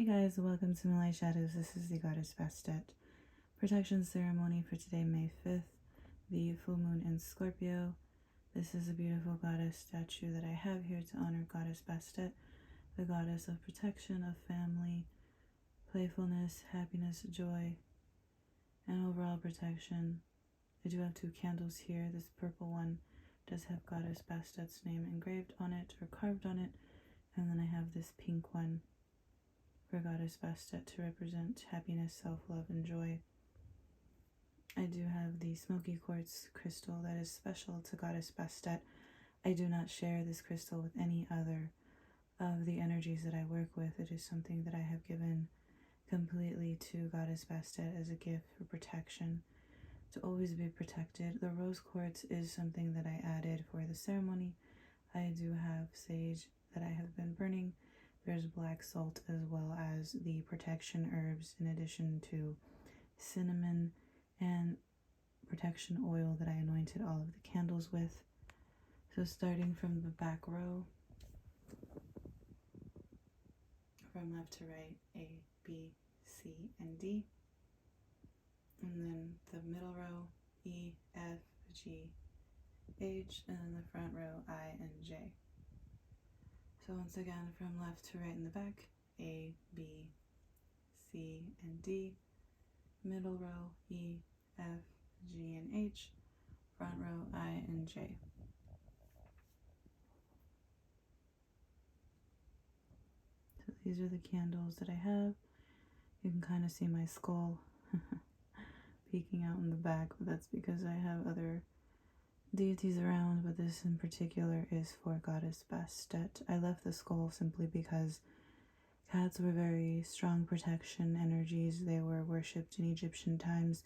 Hey guys, welcome to My Light Shadows. This is the goddess Bastet. Protection ceremony for today, May 5th, the full moon in Scorpio. This is a beautiful goddess statue that I have here to honor goddess Bastet, the goddess of protection, of family, playfulness, happiness, joy, and overall protection. I do have two candles here. This purple one does have goddess Bastet's name engraved on it or carved on it, and then I have this pink one for goddess Bastet to represent happiness, self-love, and joy. I do have the smoky quartz crystal that is special to goddess Bastet. I do not share this crystal with any other of the energies that I work with. It is something that I have given completely to goddess Bastet as a gift for protection, to always be protected. The rose quartz is something that I added for the ceremony. I do have sage that I have been burning. There's black salt as well as the protection herbs, in addition to cinnamon and protection oil that I anointed all of the candles with. So starting from the back row, from left to right, A, B, C, and D. And then the middle row, E, F, G, H, and then the front row, I, and J. So once again, from left to right in the back, A, B, C, and D. Middle row, E, F, G, and H. Front row, I, and J. So these are the candles that I have. You can kind of see my skull peeking out in the back, but that's because I have other deities around, but this in particular is for goddess Bastet. I left the skull simply because cats were very strong protection energies. They were worshipped in Egyptian times.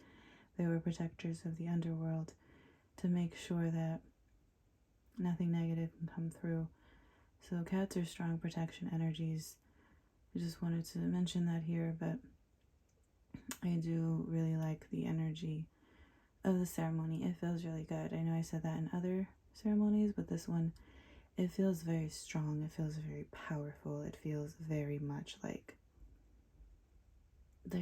They were protectors of the underworld, to make sure that nothing negative can come through. So cats are strong protection energies. I just wanted to mention that here, but I do really like the energy of the ceremony. It feels really good. I know I said that in other ceremonies, but this one, it feels very strong. It feels very powerful. It feels very much like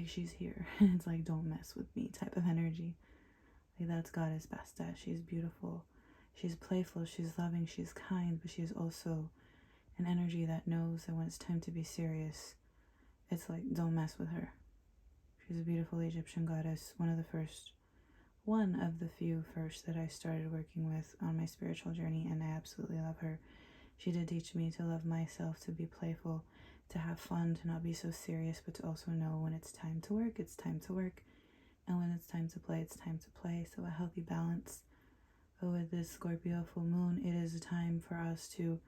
she's here. It's like, don't mess with me type of energy. Like, that's goddess Bastet. She's beautiful. She's playful. She's loving. She's kind, but she's also an energy that knows that when it's time to be serious, it's like, don't mess with her. She's a beautiful Egyptian goddess. One of the few first that I started working with on my spiritual journey, and I absolutely love her. She did teach me to love myself, to be playful, to have fun, to not be so serious, but to also know when it's time to work, it's time to work, and when it's time to play, it's time to play. So a healthy balance. But with this Scorpio full moon, it is a time for us to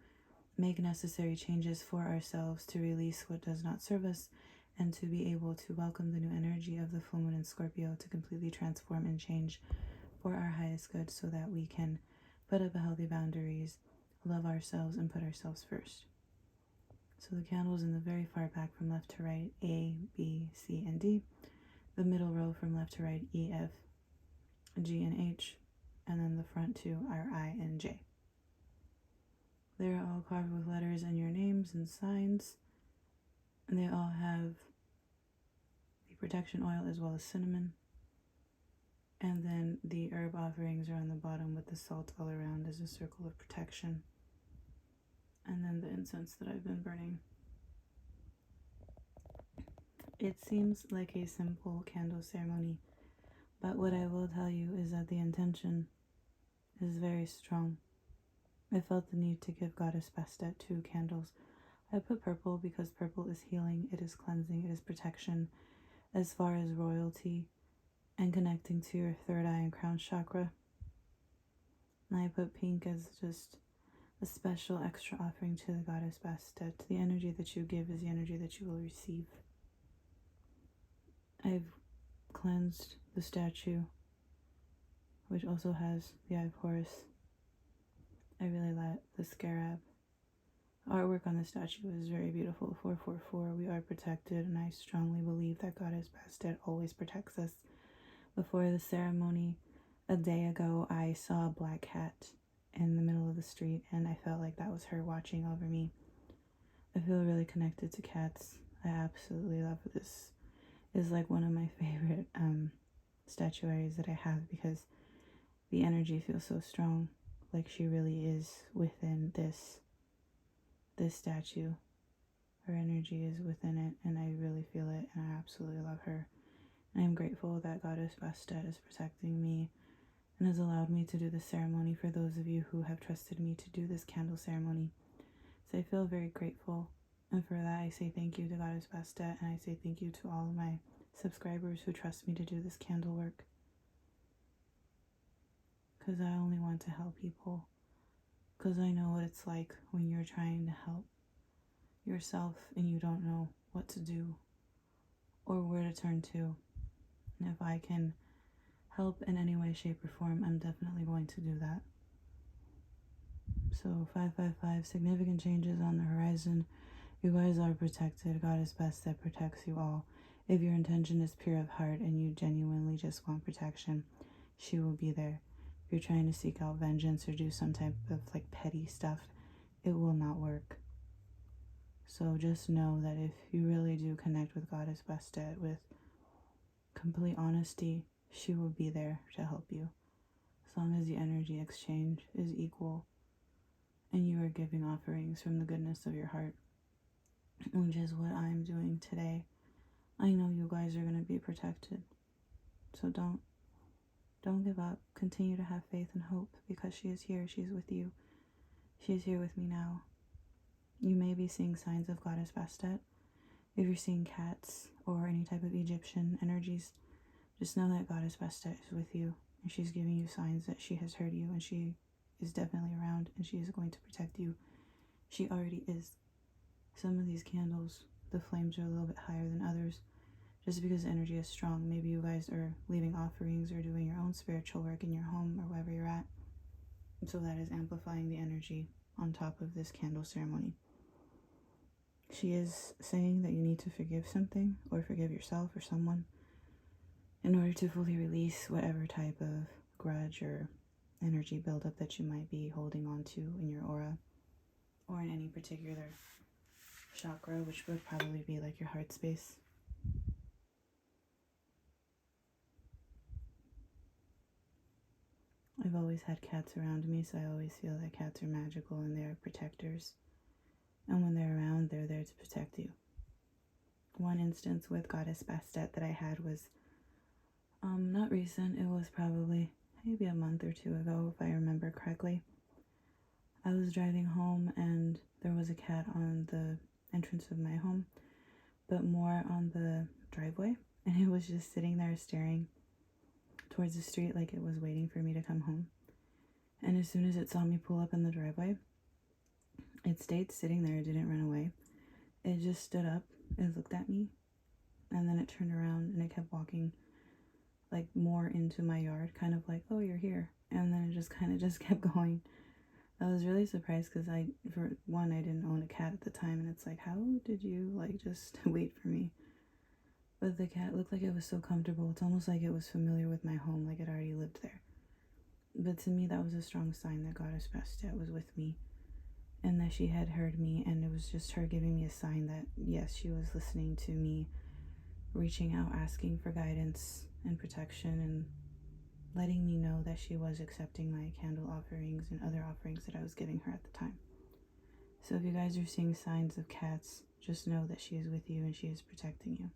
make necessary changes for ourselves, to release what does not serve us, and to be able to welcome the new energy of the full moon in Scorpio to completely transform and change for our highest good, so that we can put up healthy boundaries, love ourselves, and put ourselves first. So the candles in the very far back from left to right, A, B, C, and D. The middle row from left to right, E, F, G, and H. And then the front two are I and J. They're all carved with letters and your names and signs. And they all have the protection oil as well as cinnamon. And then the herb offerings are on the bottom with the salt all around as a circle of protection. And then the incense that I've been burning. It seems like a simple candle ceremony, but what I will tell you is that the intention is very strong. I felt the need to give goddess Bastet 2 candles. I put purple because purple is healing, it is cleansing, it is protection, as far as royalty and connecting to your third eye and crown chakra. And I put pink as just a special extra offering to the goddess Bastet. The energy that you give is the energy that you will receive. I've cleansed the statue, which also has the Eye of Horus. I really like the scarab. Artwork on the statue is very beautiful. 444, we are protected, and I strongly believe that goddess Bastet always protects us. Before the ceremony, a day ago, I saw a black cat in the middle of the street, and I felt like that was her watching over me. I feel really connected to cats. I absolutely love this. It's like one of my favorite statuaries that I have because the energy feels so strong. Like she really is within this statue. Her energy is within it, and I really feel it, and I absolutely love her. And I'm grateful that Goddess Bastet is protecting me and has allowed me to do this ceremony for those of you who have trusted me to do this candle ceremony. So I feel very grateful, and for that I say thank you to Goddess Bastet, and I say thank you to all of my subscribers who trust me to do this candle work. Because I only want to help people. Because I know what it's like when you're trying to help yourself and you don't know what to do or where to turn to. And if I can help in any way, shape, or form, I'm definitely going to do that. So 555, significant changes on the horizon. You guys are protected. Goddess Bastet protects you all. If your intention is pure of heart and you genuinely just want protection, she will be there. If you're trying to seek out vengeance or do some type of like petty stuff, it will not work. So just know that if you really do connect with Goddess Bastet with complete honesty, she will be there to help you. As long as the energy exchange is equal and you are giving offerings from the goodness of your heart, which is what I'm doing today. I know you guys are going to be protected. So don't give up. Continue to have faith and hope because she is here. She's with you. She is here with me now. You may be seeing signs of Goddess Bastet. If you're seeing cats or any type of Egyptian energies, just know that Goddess Bastet is with you and she's giving you signs that she has heard you and she is definitely around and she is going to protect you. She already is. Some of these candles, the flames are a little bit higher than others just because the energy is strong. Maybe you guys are leaving offerings or doing your own spiritual work in your home or wherever you're at. So that is amplifying the energy on top of this candle ceremony. She is saying that you need to forgive something or forgive yourself or someone in order to fully release whatever type of grudge or energy buildup that you might be holding on to in your aura or in any particular chakra, which would probably be like your heart space. I've always had cats around me, so I always feel that cats are magical and they are protectors. And when they're around, they're there to protect you. One instance with Goddess Bastet that I had was not recent. It was probably maybe a month or two ago, if I remember correctly. I was driving home and there was a cat on the entrance of my home, but more on the driveway, and it was just sitting there staring towards the street like it was waiting for me to come home. And as soon as it saw me pull up in the driveway, it stayed sitting there. It didn't run away. It just stood up, it looked at me, and then it turned around and it kept walking like more into my yard, kind of like, oh, you're here. And then it just kind of just kept going. I was really surprised because for one, I didn't own a cat at the time, and it's like, how did you like just wait for me? But the cat looked like it was so comfortable. It's almost like it was familiar with my home, like it already lived there. But to me, that was a strong sign that Goddess Bastet was with me and that she had heard me, and it was just her giving me a sign that, yes, she was listening to me, reaching out, asking for guidance and protection, and letting me know that she was accepting my candle offerings and other offerings that I was giving her at the time. So if you guys are seeing signs of cats, just know that she is with you and she is protecting you.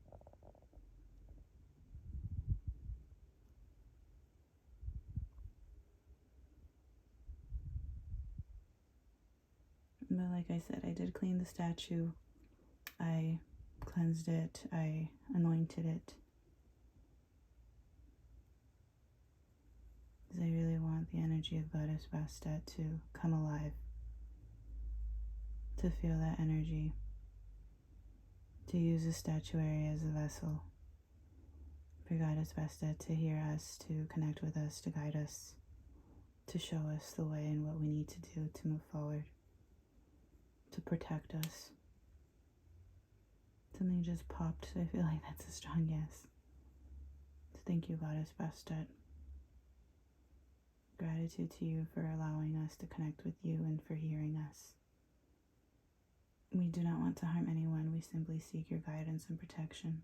But like I said, I did clean the statue. I cleansed it. I anointed it. Because I really want the energy of Goddess Bastet to come alive. To feel that energy. To use the statuary as a vessel. For Goddess Bastet to hear us, to connect with us, to guide us. To show us the way and what we need to do to move forward. To protect us. Something just popped, so I feel like that's a strong yes. So thank you, Goddess Bastet. Gratitude to you for allowing us to connect with you and for hearing us. We do not want to harm anyone. We simply seek your guidance and protection.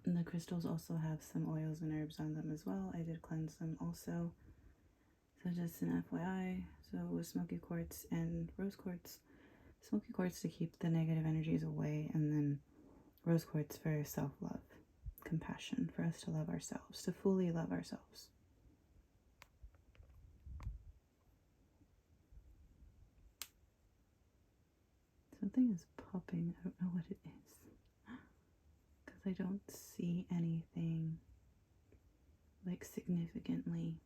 And the crystals also have some oils and herbs on them as well. I did cleanse them also. So just an FYI. So with smoky quartz and rose quartz. Smoky quartz to keep the negative energies away, and then rose quartz for self-love, compassion, for us to love ourselves, to fully love ourselves. Something is popping. I don't know what it is, because I don't see anything like significantly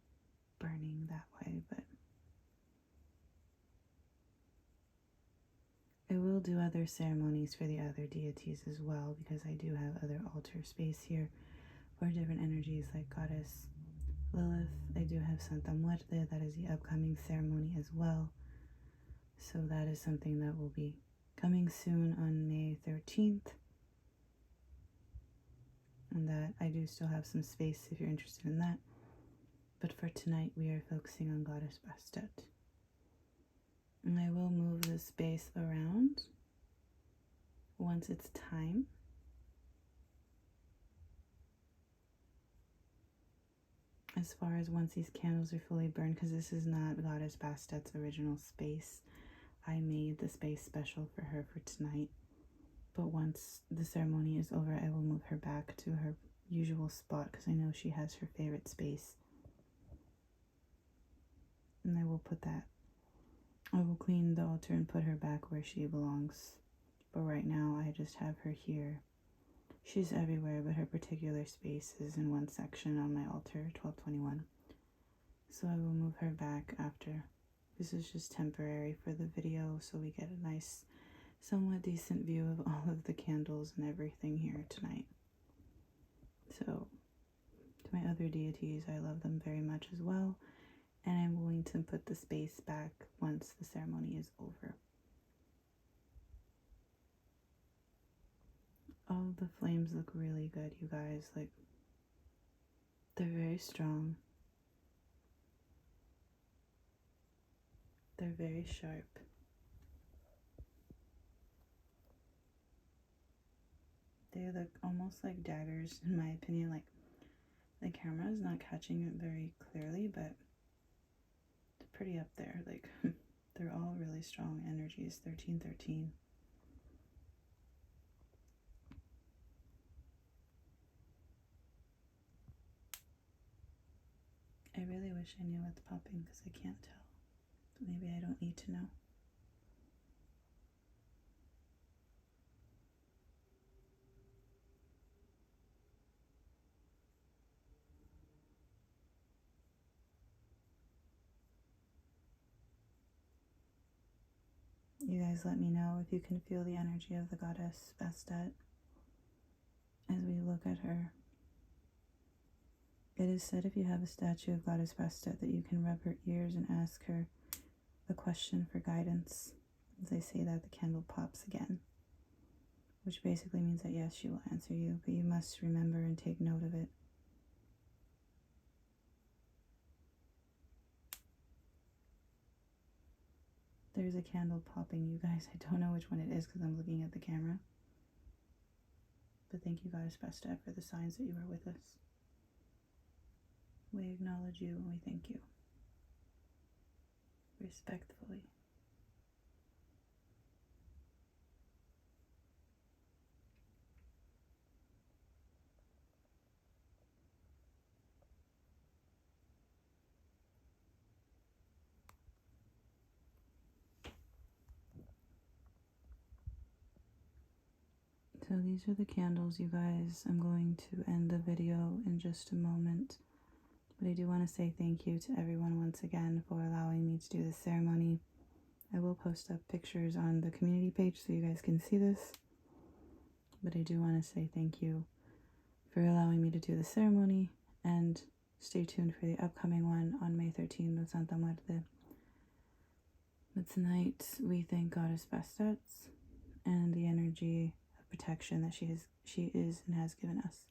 burning that way, but I will do other ceremonies for the other deities as well, because I do have other altar space here for different energies like Goddess Lilith. I do have Santa Muerte, that is the upcoming ceremony as well. So that is something that will be coming soon on May 13th. And that I do still have some space if you're interested in that. But for tonight, we are focusing on Goddess Bastet. And I will move the space around once it's time. As far as once these candles are fully burned, because this is not Goddess Bastet's original space. I made the space special for her for tonight. But once the ceremony is over, I will move her back to her usual spot, because I know she has her favorite space. And I will put that. I will clean the altar and put her back where she belongs. But right now, I just have her here. She's everywhere, but her particular space is in one section on my altar, 1221. So I will move her back after. This is just temporary for the video, so we get a nice, somewhat decent view of all of the candles and everything here tonight. So, to my other deities, I love them very much as well, and I'm willing to put the space back once the ceremony is over. All the flames look really good, you guys. Like, they're very strong. They're very sharp. They look almost like daggers, in my opinion. Like, the camera is not catching it very clearly, but it's pretty up there. Like, they're all really strong energies. 1313. I really wish I knew what's popping, because I can't tell. But maybe I don't need to know. You guys let me know if you can feel the energy of the goddess Bastet as we look at her. It is said if you have a statue of Goddess Bastet that you can rub her ears and ask her a question for guidance. As they say that, the candle pops again, which basically means that yes, she will answer you, but you must remember and take note of it. There's a candle popping, you guys. I don't know which one it is because I'm looking at the camera. But thank you, Goddess Bastet, for the signs that you are with us. We acknowledge you and we thank you. Respectfully. So these are the candles, you guys. I'm going to end the video in just a moment. But I do want to say thank you to everyone once again for allowing me to do this ceremony. I will post up pictures on the community page so you guys can see this. But I do want to say thank you for allowing me to do the ceremony, and stay tuned for the upcoming one on May 13th with Santa Muerte. But tonight we thank Goddess Bastet and the energy of protection that she is and has given us.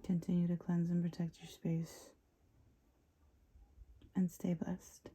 Continue to cleanse and protect your space, and stay blessed.